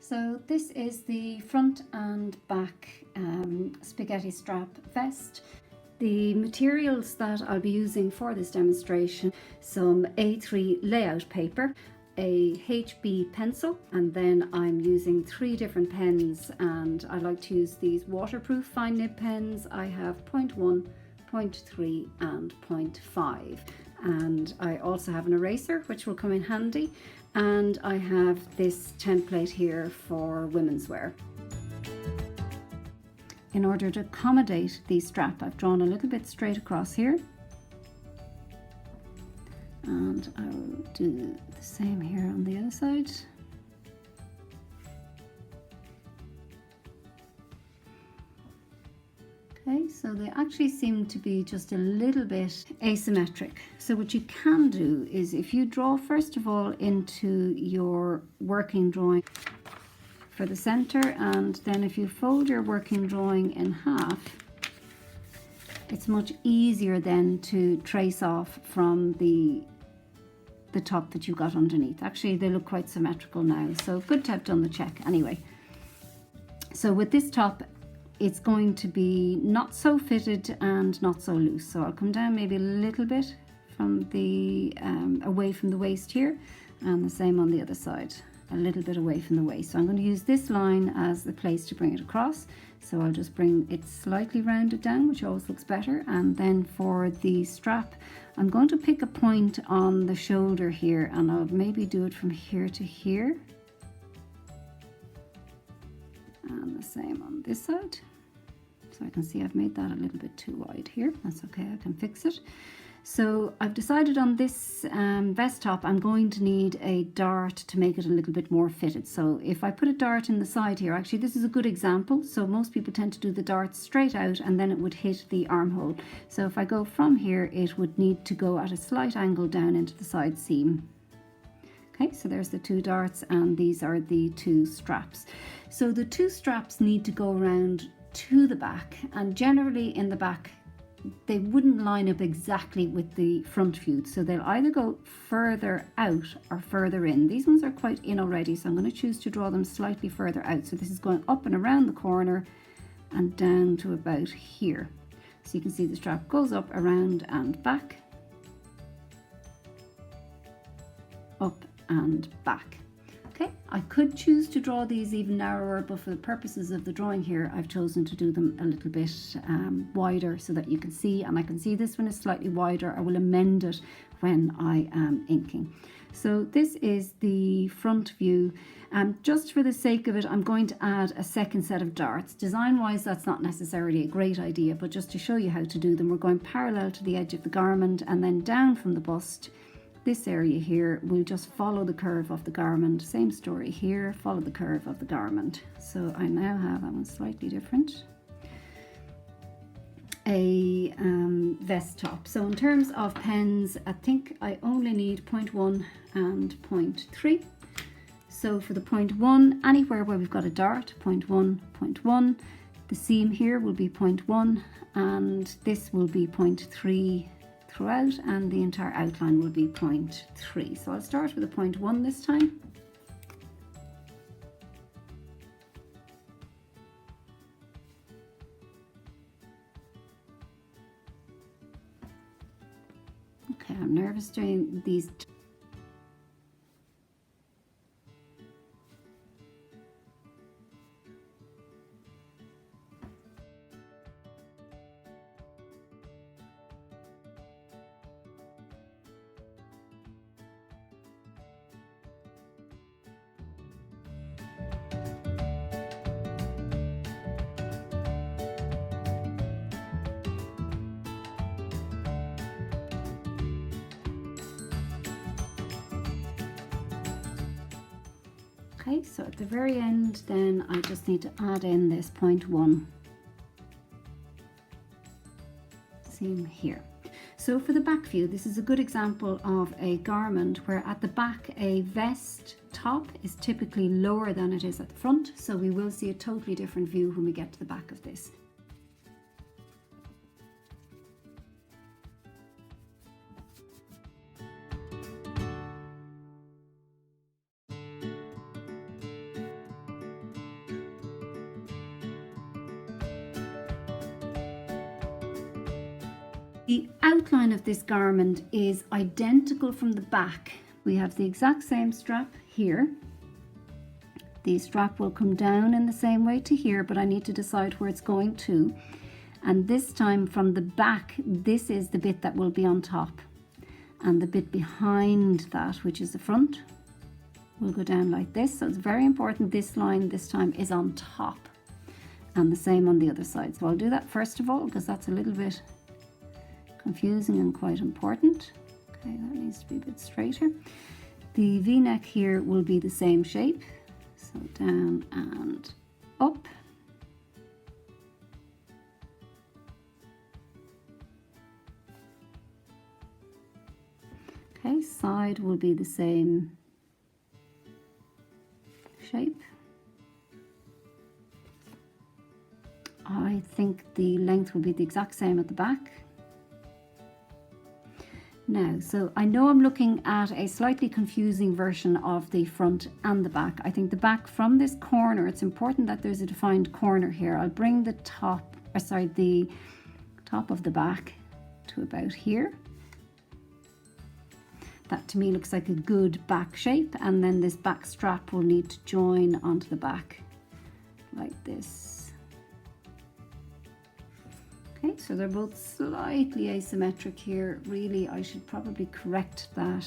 So this is the front and back spaghetti strap vest. The materials that I'll be using for this demonstration: some A3 layout paper, a HB pencil, and then I'm using 3 different pens, and I like to use these waterproof fine nib pens. I have 0.1, 0.3 and 0.5, and I also have an eraser which will come in handy, and I have this template here for women's wear. In order to accommodate the strap, I've drawn a little bit straight across here, and I will do the same here on the other side. Okay, so they actually seem to be just a little bit asymmetric. So what you can do is, if you draw first of all into your working drawing for the center, and then if you fold your working drawing in half, it's much easier then to trace off from the top that you got underneath. Actually, they look quite symmetrical now, so good to have done the check anyway. So with this top, it's going to be not so fitted and not so loose. So I'll come down maybe a little bit from the away from the waist here, and the same on the other side, a little bit away from the waist. So I'm going to use this line as the place to bring it across. So I'll just bring it slightly rounded down, which always looks better. And then for the strap, I'm going to pick a point on the shoulder here, and I'll maybe do it from here to here. And the same on this side. So I can see I've made that a little bit too wide here. That's okay, I can fix it. So I've decided on this vest top, I'm going to need a dart to make it a little bit more fitted. So if I put a dart in the side here, actually this is a good example. So most people tend to do the dart straight out, and then it would hit the armhole. So if I go from here, it would need to go at a slight angle down into the side seam. Okay, so there's the 2 darts, and these are the 2 straps. So the 2 straps need to go around to the back, and generally in the back they wouldn't line up exactly with the front view, so they'll either go further out or further in. These ones are quite in already, so I'm going to choose to draw them slightly further out. So this is going up and around the corner and down to about here. So you can see the strap goes up, around and back, up and back. Okay, I could choose to draw these even narrower, but for the purposes of the drawing here, I've chosen to do them a little bit wider so that you can see, and I can see this one is slightly wider. I will amend it when I am inking. So this is the front view. Just for the sake of it, I'm going to add a second set of darts. Design-wise, that's not necessarily a great idea, but just to show you how to do them, we're going parallel to the edge of the garment, and then down from the bust. This area here, we'll just follow the curve of the garment. Same story here, follow the curve of the garment. So I now have, that one's slightly different, a vest top. So in terms of pens, I think I only need 0.1 and 0.3. So for the 0.1, anywhere where we've got a dart, 0.1, 0.1. The seam here will be 0.1, and this will be 0.3 throughout, and the entire outline will be 0.3. So I'll start with a 0.1 this time. Okay, I'm nervous doing these. Okay, so at the very end then I just need to add in this 0.1 seam here. So for the back view, this is a good example of a garment where at the back a vest top is typically lower than it is at the front, so we will see a totally different view when we get to the back of this. The outline of this garment is identical from the back. We have the exact same strap here. The strap will come down in the same way to here, but I need to decide where it's going to. And this time from the back, this is the bit that will be on top. And the bit behind that, which is the front, will go down like this. So it's very important this line this time is on top. And the same on the other side. So I'll do that first of all, because that's a little bit confusing and quite important. Okay, that needs to be a bit straighter. The V-neck here will be the same shape. So down and up. Okay, side will be the same shape. I think the length will be the exact same at the back. Now, so I know I'm looking at a slightly confusing version of the front and the back. I think the back from this corner, it's important that there's a defined corner here. I'll bring the top of the back to about here. That to me looks like a good back shape, and then this back strap will need to join onto the back like this. Okay, so they're both slightly asymmetric here. Really, I should probably correct that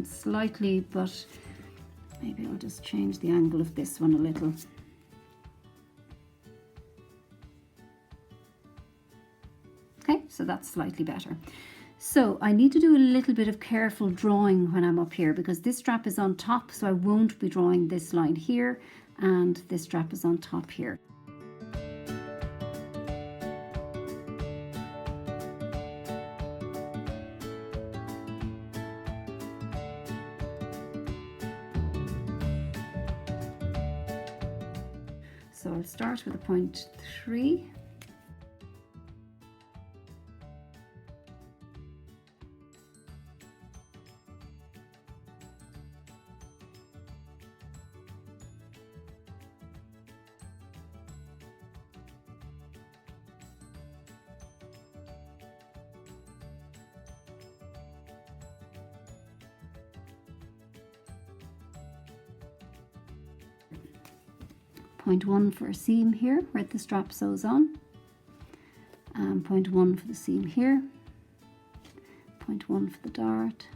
slightly, but maybe I'll just change the angle of this one a little. Okay, so that's slightly better. So I need to do a little bit of careful drawing when I'm up here, because this strap is on top, so I won't be drawing this line here, and this strap is on top here. So I'll start with a 0.3. Point 1 for a seam here where the strap sews on, and point 1 for the seam here, point 1 for the dart,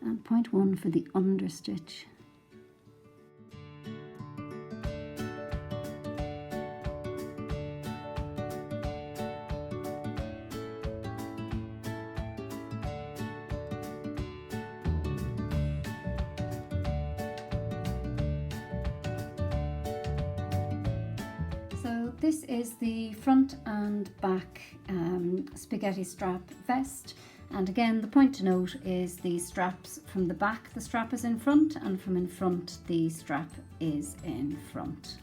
and point 1 for the understitch. This is the front and back spaghetti strap vest, and again the point to note is the straps from the back, the strap is in front, and from in front the strap is in front.